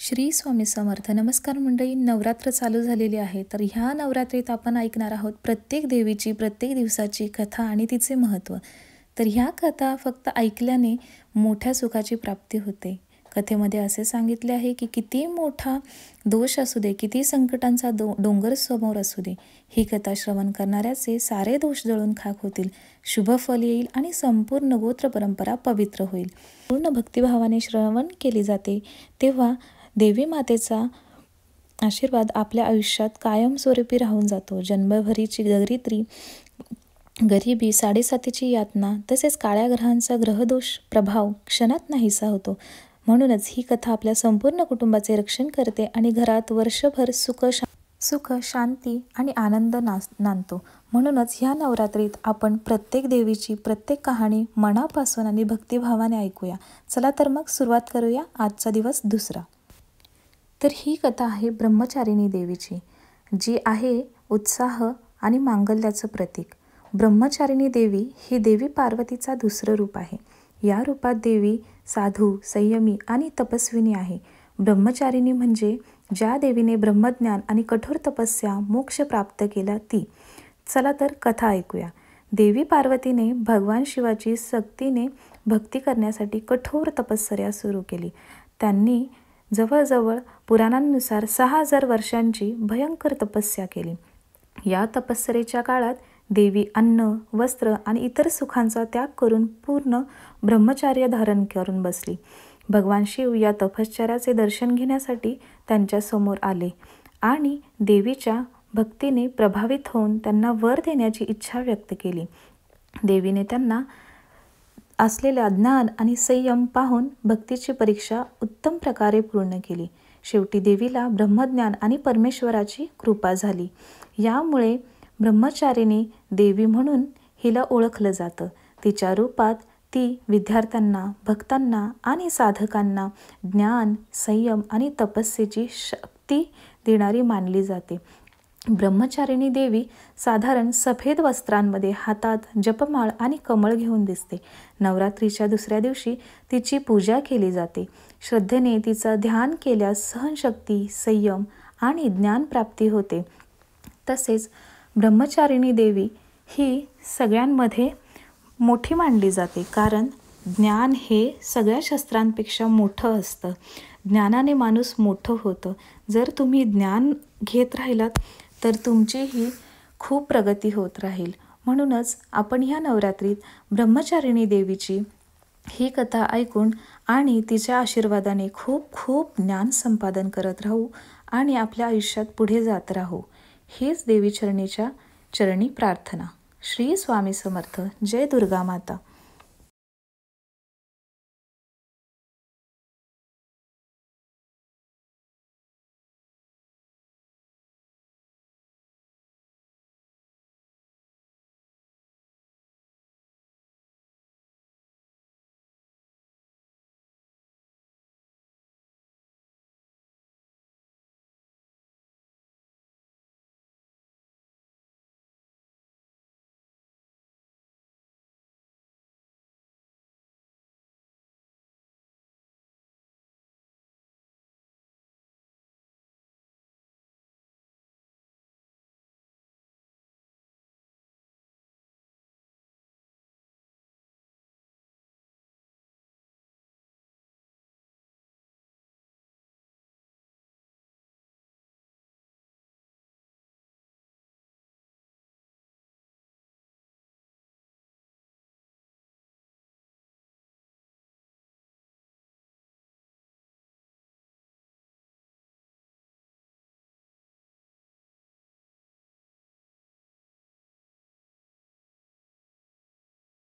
श्री स्वामी समर्थ. नमस्कार मंडळी. नवरात्र चालू झालेली आहे, तर ह्या नवरात्रीत आपण ऐकणार आहोत प्रत्येक देवीची प्रत्येक दिवसाची कथा आणि तिचे महत्त्व. तर ह्या कथा फक्त ऐकल्याने मोठ्या सुखाची प्राप्ती होते. कथेमध्ये असे सांगितले आहे की किती मोठा दोष असू दे, किती संकटांचा डोंगर समोर असू दे, ही कथा श्रवण करणाऱ्याचे सारे दोष जळून खाक होतील, शुभ फल येईल आणि संपूर्ण गोत्र परंपरा पवित्र होईल. पूर्ण भक्तिभावाने श्रवण केले जाते तेव्हा देवी मातेचा आशीर्वाद आपल्या आयुष्यात कायमस्वरूपी राहून जातो. जन्मभरीची दरिद्री, गरिबी, साडेसातीची यातना तसेच काळ्या ग्रहांचा ग्रहदोष प्रभाव क्षणात नाहीसा होतो. म्हणूनच ही कथा आपल्या संपूर्ण कुटुंबाचे रक्षण करते आणि घरात वर्षभर सुख शांती आणि आनंद नांदतो. म्हणूनच ह्या नवरात्रीत आपण प्रत्येक देवीची प्रत्येक कहाणी मनापासून आणि भक्तिभावाने ऐकूया. चला तर मग सुरुवात करूया. आजचा दिवस दुसरा. तर ही कथा आहे ब्रह्मचारिणी देवीची, जी आहे उत्साह आणि मांगल्याचं प्रतीक. ब्रह्मचारिणी देवी ही देवी पार्वतीचा दुसरं रूप आहे. या रूपात देवी साधू, संयमी आणि तपस्विनी आहे. ब्रह्मचारिणी म्हणजे ज्या देवीने ब्रह्मज्ञान आणि कठोर तपस्या मोक्ष प्राप्त केला ती. चला तर कथा ऐकूया. देवी पार्वतीने भगवान शिवाची सक्तीने भक्ती करण्यासाठी कठोर तपश्चर्या सुरू केली. त्यांनी जवळजवळ पुराणांनुसार 6000 वर्षांची भयंकर तपस्या केली. या तपश्चर्येच्या काळात देवी अन्न, वस्त्र आणि इतर सुखांचा त्याग करून पूर्ण ब्रह्मचार्य धारण करून बसली. भगवान शिव या तपश्चर्याचे दर्शन घेण्यासाठी त्यांच्यासमोर आले आणि देवीच्या भक्तीने प्रभावित होऊन त्यांना वर देण्याची इच्छा व्यक्त केली. देवीने त्यांना असलेले ज्ञान आणि संयम पाहून भक्तीची परीक्षा उत्तम प्रकारे पूर्ण केली. शेवटी देवीला ब्रह्मज्ञान आणि परमेश्वराची कृपा झाली. यामुळे ब्रह्मचारिणी देवी म्हणून हिला ओळखलं जातं. तिच्या रूपात ती विद्यार्थ्यांना, भक्तांना आणि साधकांना ज्ञान, संयम आणि तपस्येची शक्ती देणारी मानली जाते. ब्रह्मचारिणी देवी साधारण सफेद वस्त्रांमध्ये हातात जपमाळ आणि कमळ घेऊन दिसते. नवरात्रीच्या दुसऱ्या दिवशी तिची पूजा केली जाते. श्रद्धेने तिचं ध्यान केल्यास सहनशक्ती, संयम आणि ज्ञानप्राप्ती होते. तसेच ब्रह्मचारिणी देवी ही सगळ्यांमध्ये मोठी मानली जाते, कारण ज्ञान हे सगळ्या शस्त्रांपेक्षा मोठं असतं. ज्ञानाने माणूस मोठं होतं. जर तुम्ही ज्ञान घेत राहिलात तर तुमचीही खूप प्रगती होत राहील. म्हणूनच आपण ह्या नवरात्रीत ब्रह्मचारिणी देवीची ही कथा ऐकून आणि तिच्या आशीर्वादाने खूप खूप ज्ञान संपादन करत राहू आणि आपल्या आयुष्यात पुढे जात राहू. हीच देवी चरणीच्या चरणी प्रार्थना. श्री स्वामी समर्थ. जय दुर्गा माता.